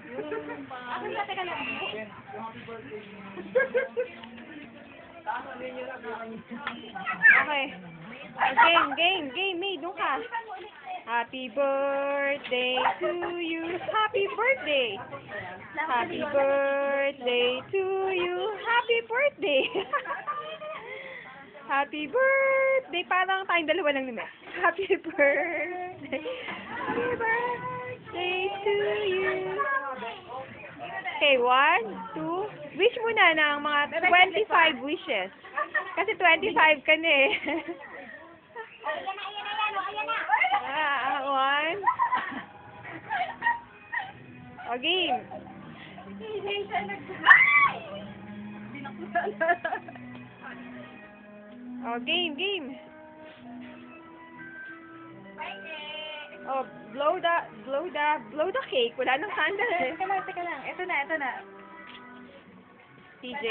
Ako yung teka lang. Okay. Game, May, doon ka. Happy birthday to you. Happy birthday. Happy birthday to you. Happy birthday. Happy birthday. Parang tayong dalawa lang naman. Happy birthday. Happy birthday to you. Okay, 1, 2. Wish muna ng mga 25 wishes. Kasi 25 ka na eh. One. O, game. O, game. Oh, blow the cake. Wala nang candle eh. Teka lang. Ito na. TJ.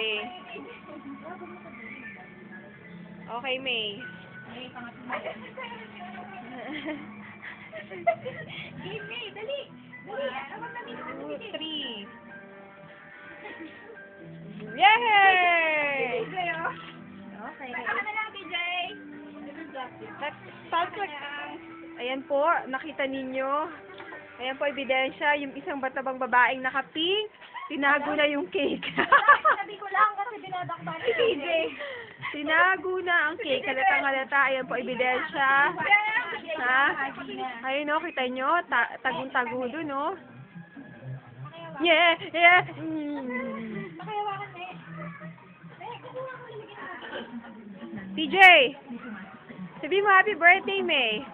Okay, May. May, dali. 2, 3. Yay! Okay. Ano na lang, TJ? Ayan po, nakita ninyo. Ayan po, ebidensya. Yung isang batabang babaeng naka-pink, tinago na yung cake. Sabi ko lang kasi binadaktan ni TJ. Tinago na ang cake. Halatang-halata. Ayan po, ebidensya. Ha? Ayun o, kita nyo? Tagong-tago dun, o. Yeah! Pakihawakan na eh. TJ! Sabi mo happy birthday, May.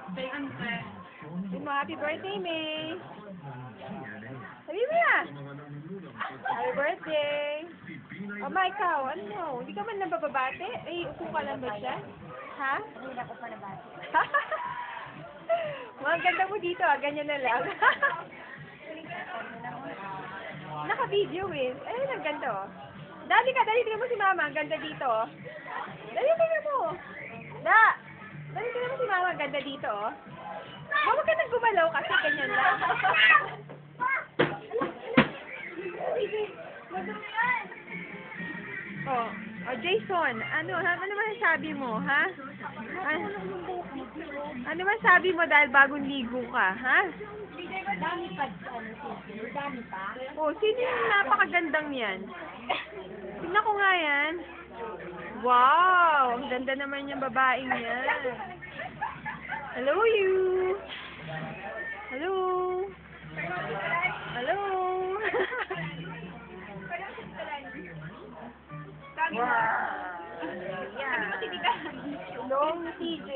Sabi mo happy birthday, May. Sabi mo na. Happy birthday. Oh, ikaw, ano? Hindi ka man nabababate? Eh, upo ka lang ba siya? Ha? Hindi na ko pa nabati. Mga ganda mo dito, ganyan na lang. Naka-video eh. Ayun, ang ganda oh. Dali tingnan mo si Mama, ang ganda dito oh. Dali tingnan mo. Dali tingnan mo si Mama, ang ganda dito oh. Huwag ka nang gumalaw kasi ganyan lang. Oh, Jason, ano naman sabi mo, ha? Ano man sabi mo dahil bagong ligo ka, ha? Dami pa. Dami pa. Oh, sino yung napakagandang yan? Tingnan ko nga yan. Wow, ang ganda naman yung babaeng yan. Hello, you. Hello. Hello. Long TJ.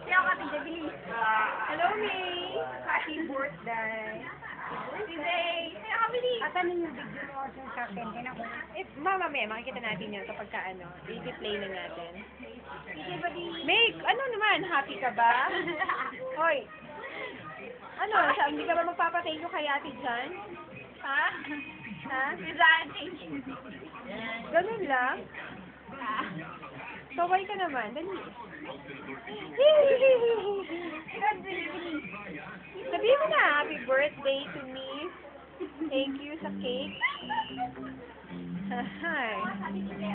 Kaya ka, TJ, bilis. Hello, May. Happy birthday. TJ, kaya ka, bilis. At ano yung video mo sa akin? Mamaya, makikita natin yun kapag i-play na natin. TJ, bali. May, ano naman, happy ka ba? Hoy. Ano, hindi ka ba magpapatay ko kay Ate Jan? Ha? Ha? Rizani. Ganun lang? Saway ka naman, dali. Sabihin mo na, happy birthday to me. Thank you sa cake. Hi.